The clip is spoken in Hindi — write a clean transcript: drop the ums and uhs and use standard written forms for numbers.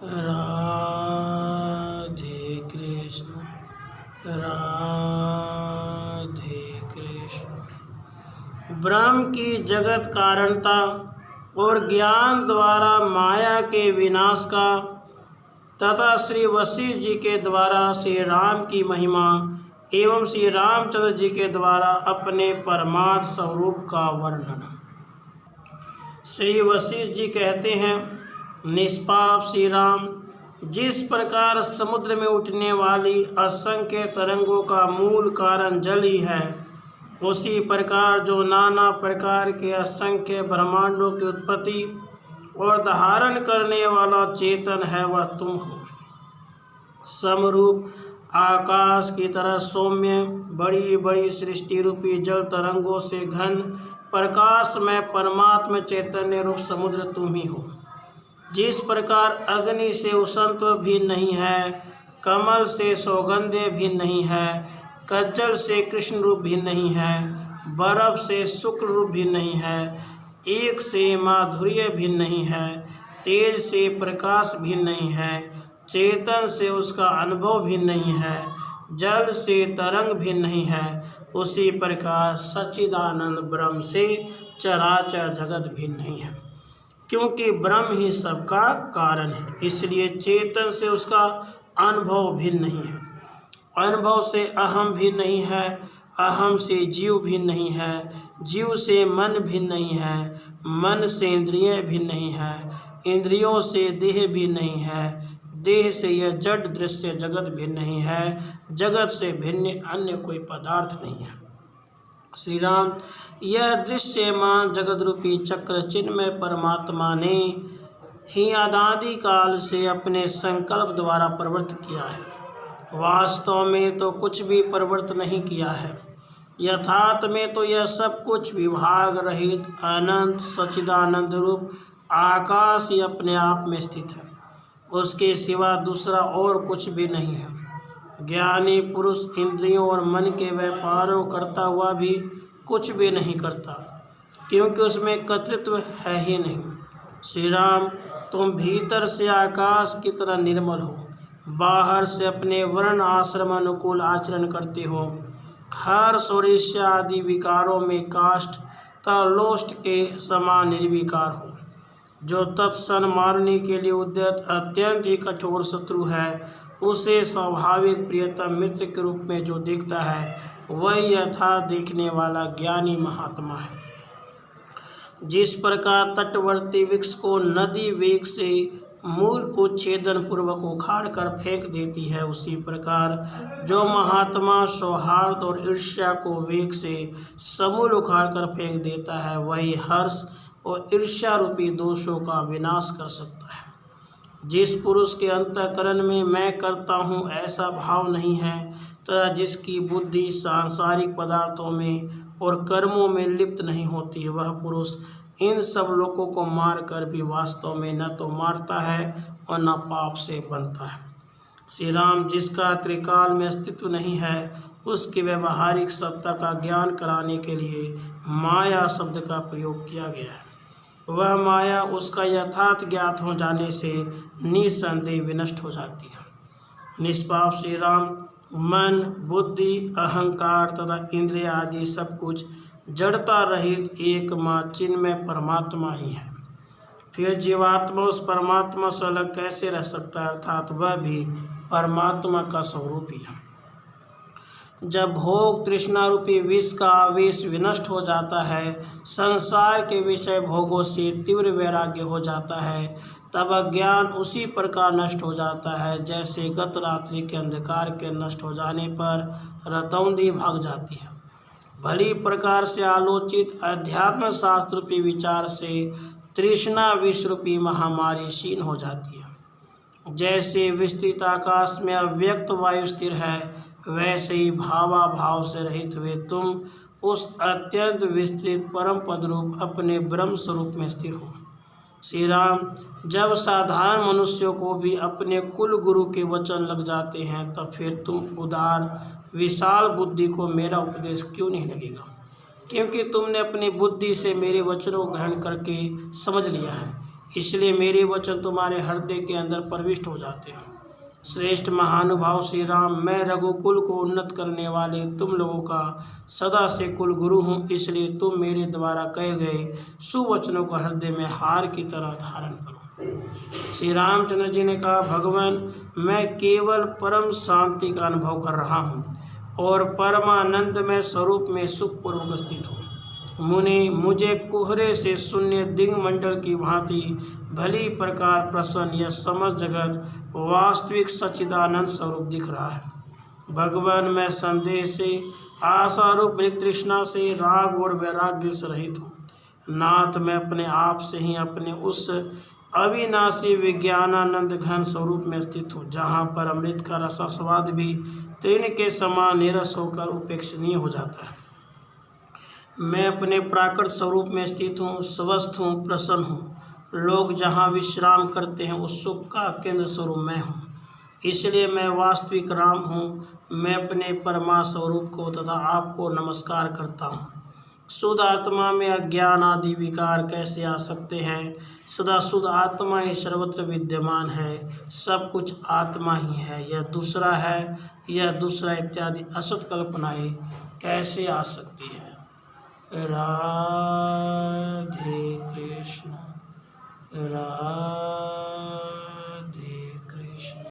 राधे कृष्ण राधे कृष्ण। ब्रह्म की जगत कारणता और ज्ञान द्वारा माया के विनाश का तथा श्री वशिष्ठ जी के द्वारा श्री राम की महिमा एवं श्री रामचंद्र जी के द्वारा अपने परमार्थ स्वरूप का वर्णन। श्री वशिष्ठ जी कहते हैं, निष्पाप श्री राम, जिस प्रकार समुद्र में उठने वाली असंख्य तरंगों का मूल कारण जल ही है, उसी प्रकार जो नाना प्रकार के असंख्य ब्रह्मांडों की उत्पत्ति और धारण करने वाला चेतन है, वह तुम हो। समरूप आकाश की तरह सौम्य बड़ी बड़ी सृष्टि रूपी जल तरंगों से घन प्रकाश में परमात्मा चैतन्य रूप समुद्र तुम ही हो। जिस प्रकार अग्नि से उष्णत्व भी नहीं है, कमल से सौगंध्य भी नहीं है, कज्जल से कृष्ण रूप भी नहीं है, बर्फ से शुक्र रूप भी नहीं है, एक से माधुर्य भी नहीं है, तेज से प्रकाश भी नहीं है, चेतन से उसका अनुभव भी नहीं है, जल से तरंग भी नहीं है, उसी प्रकार सच्चिदानंद ब्रह्म से चराचर जगत भी नहीं है। क्योंकि ब्रह्म ही सबका कारण है, इसलिए चेतन से उसका अनुभव भी नहीं है, अनुभव से अहम भी नहीं है, अहम से जीव भी नहीं है, जीव से मन भी नहीं है, मन से इंद्रिय भी नहीं है, इंद्रियों से देह भी नहीं है, देह से यह जड़ दृश्य जगत भी नहीं है, जगत से भिन्न अन्य कोई पदार्थ नहीं है। श्री राम, यह दृश्यमान जगत रूपी चक्र चिन्मय परमात्मा ने ही अनादि काल से अपने संकल्प द्वारा प्रवृत्त किया है। वास्तव में तो कुछ भी प्रवृत्त नहीं किया है। यथार्थ में तो यह सब कुछ विभाग रहित अनंत सच्चिदानंद रूप आकाश ही अपने आप में स्थित है, उसके सिवा दूसरा और कुछ भी नहीं है। ज्ञानी पुरुष इंद्रियों और मन के व्यापारों करता हुआ भी कुछ भी नहीं करता, क्योंकि उसमें कर्तृत्व है ही नहीं। श्री राम, तुम भीतर से आकाश की तरह निर्मल हो, बाहर से अपने वर्ण आश्रम अनुकूल आचरण करते हो, हर्ष और ईर्ष्या आदि विकारों में काष्ठ तथा लोष्ट के समान निर्विकार हो। जो तत्सन मारने के लिए उद्यत अत्यंत ही कठोर शत्रु है, उसे स्वाभाविक प्रियतम मित्र के रूप में जो देखता है, वही यथार्थ देखने वाला ज्ञानी महात्मा है। जिस प्रकार तटवर्ती वृक्ष को नदी वेग से मूल उच्छेदन पूर्वक उखाड़ कर फेंक देती है, उसी प्रकार जो महात्मा सौहार्द और ईर्ष्या को वेग से समूल उखाड़ कर फेंक देता है, वही हर्ष और ईर्ष्या रूपी दोषों का विनाश कर सकता है। जिस पुरुष के अंतःकरण में मैं करता हूँ ऐसा भाव नहीं है, तथा जिसकी बुद्धि सांसारिक पदार्थों में और कर्मों में लिप्त नहीं होती, वह पुरुष इन सब लोगों को मार कर भी वास्तव में न तो मारता है और न पाप से बनता है। श्री राम, जिसका त्रिकाल में अस्तित्व नहीं है, उसकी व्यवहारिक सत्ता का ज्ञान कराने के लिए माया शब्द का प्रयोग किया गया है। वह माया उसका यथार्थ ज्ञात हो जाने से निसंदेह विनष्ट हो जाती है। निष्पाप श्री राम, मन, बुद्धि, अहंकार तथा इंद्रिय आदि सब कुछ जड़ता रहित एकमात्र चिन्मय परमात्मा ही है। फिर जीवात्मा उस परमात्मा से अलग कैसे रह सकता है, अर्थात वह भी परमात्मा का स्वरूप ही है। जब भोग तृष्णा रूपी विष का आवेश विनष्ट हो जाता है, संसार के विषय भोगों से तीव्र वैराग्य हो जाता है, तब अज्ञान उसी प्रकार नष्ट हो जाता है जैसे गत रात्रि के अंधकार के नष्ट हो जाने पर रतौंधी भाग जाती है। भली प्रकार से आलोचित अध्यात्म शास्त्र रूपी विचार से तृष्णा विष रूपी महामारी क्षीण हो जाती है। जैसे विस्तृत आकाश में अव्यक्त वायु स्थिर है, वैसे ही भावाभाव से रहित हुए तुम उस अत्यंत विस्तृत परम पद रूप अपने ब्रह्म स्वरूप में स्थिर हो। श्री राम, जब साधारण मनुष्यों को भी अपने कुल गुरु के वचन लग जाते हैं, तब फिर तुम उदार विशाल बुद्धि को मेरा उपदेश क्यों नहीं लगेगा? क्योंकि तुमने अपनी बुद्धि से मेरे वचनों को ग्रहण करके समझ लिया है इसलिए मेरे वचन तुम्हारे हृदय के अंदर प्रविष्ट हो जाते हैं। श्रेष्ठ महानुभाव श्री राम, मैं रघुकुल को उन्नत करने वाले तुम लोगों का सदा से कुल गुरु हूँ, इसलिए तुम मेरे द्वारा कहे गए सुवचनों को हृदय में हार की तरह धारण करो। श्री रामचंद्र जी ने कहा, भगवान, मैं केवल परम शांति का अनुभव कर रहा हूँ और परमानंद में स्वरूप में सुखपूर्वक स्थित हूँ। मुनि मुझे कोहरे से शून्य दिग्मंडल की भांति भली प्रकार प्रसन्न यह समस्त जगत वास्तविक सच्चिदानंद स्वरूप दिख रहा है। भगवान, मैं संदेह से, आशारूप मृग तृष्णा से, राग और वैराग्य से रहित हूँ। नाथ, मैं अपने आप से ही अपने उस अविनाशी विज्ञानानंद घन स्वरूप में स्थित हूँ, जहाँ पर अमृत का रसास्वाद भी तृण के समान निरस होकर उपेक्षणीय हो जाता है। मैं अपने प्राकृत स्वरूप में स्थित हूँ, स्वस्थ हूँ, प्रसन्न हूँ। लोग जहाँ विश्राम करते हैं उस सुख का केंद्र स्वरूप मैं हूँ, इसलिए मैं वास्तविक राम हूँ। मैं अपने परमा स्वरूप को तथा आपको नमस्कार करता हूँ। शुद्ध आत्मा में अज्ञान आदि विकार कैसे आ सकते हैं? सदा शुद्ध आत्मा ही सर्वत्र विद्यमान है, सब कुछ आत्मा ही है। यह दूसरा है, यह दूसरा इत्यादि असत कल्पनाएं कैसे आ सकती है? राधे कृष्ण, राधे।